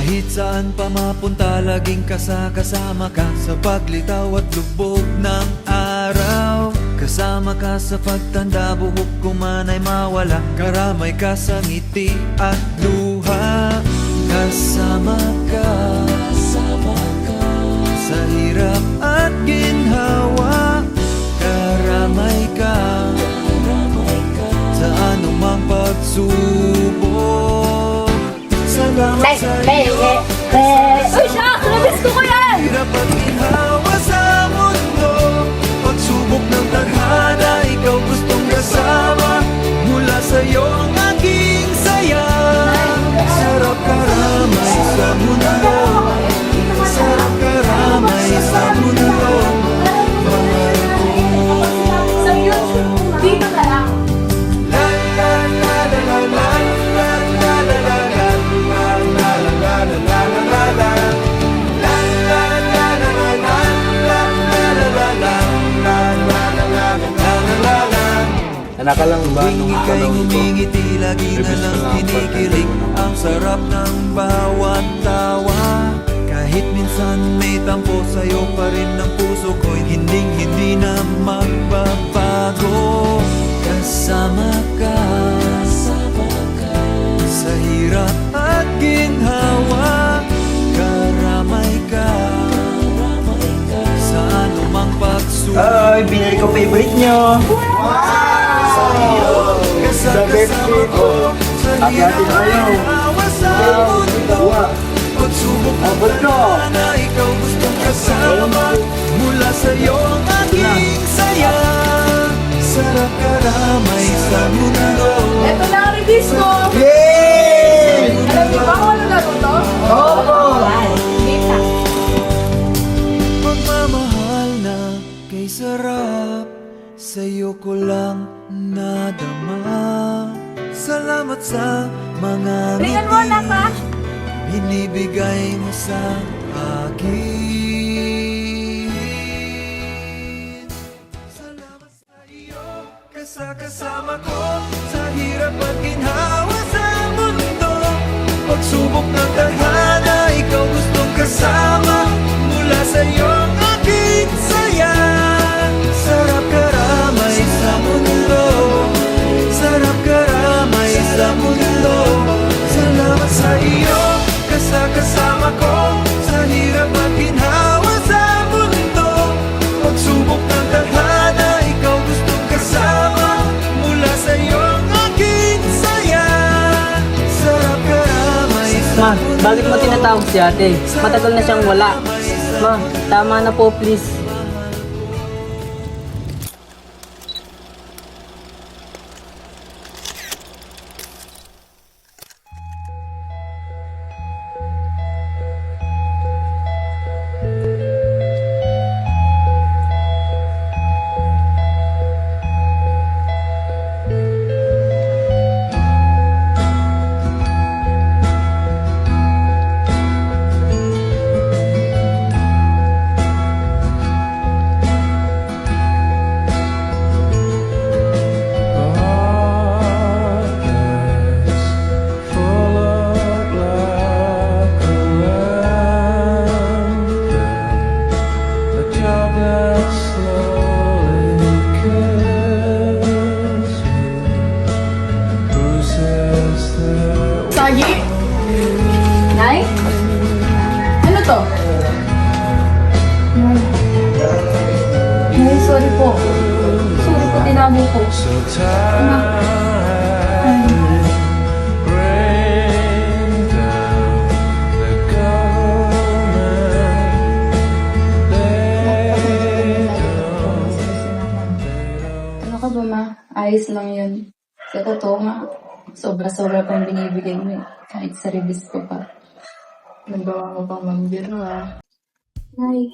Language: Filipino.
Kahit saan pa mapunta, laging kasama ka sa paglitaw at lubog ng araw. Kasama ka sa pagtanda, buhok ko man ay mawala. Karamay ka sa ngiti at luha. Kasama ka sa hirap at ginhawa. Karamay ka sa anumang pagsubok. Salamat sa'yo Uy, Shaq! Nabis ko yan! hirap at ginhawa sa mundo. Pagsubok ng tadhana, ikaw gustong kasama. Mula sa'yo ang aking saya. Sarap karamay sa mundo. Sarap karamay sa mundo. Mahal ko. Sa YouTube, dito na lang. La la la la la la la la la la la la la la la la la. La la la la la la la la la la la la la. Anak ka lang ba Tuwing nung ika'y panahon ko? ngumingiti, lagi na Release lang ko lang kinikilig. Ang sarap ng bawat tawa. Kahit minsan may tampo, sa'yo pa rin ang puso ko. Hindi na magbabago. Kasama ka sa hirap at ginhawa. Karamay ka sa anumang pagsubok. Ay, binili ko favorite nyo. Sa birthday ko. Happy tayo. Pagsubok ng Abot ko. tadhana, ikaw gustong kasama. Mula sa'yo ang aking saya. Sarap karamay sa mundo. Ito na ang release ko. Yay! Alam niyo ba kung ano laro to? Oo! Kita. Pagmamahal na kay sarap, sa'yo ko lang nadama. Salamat sa mga Ringan mo na pa. binibigay mo sa akin. Salamat sa iyo, kasama ko sa hirap at ginhawa sa mundo. Pagsubok ng tadhana, ikaw gustong kasama. Mula sa iyo ang aking saya. Sarap karamay sa mundo. Sarap karamay sa mundo. Salamat sa iyo, kasama ko sa hirap at ginhawa sa mundo. Pagsubok ng tadhana, ikaw gustong kasama. Mula sa iyo ang aking saya. Sarap karamay sa Ma, mundo. bakit mo tinatawag si ate? Matagal na siyang wala. Ma, tama na po please. Sagi? Nay? Ano to? Nay, sorry po. Sorry po, tinago po. Ano ka ba, ma? Ayos lang yun. Sa totoo nga, sobra-sobra pang binibigay mo eh. Kahit sa release ko pa. Nagawa mo pang mambiro ah. Nay,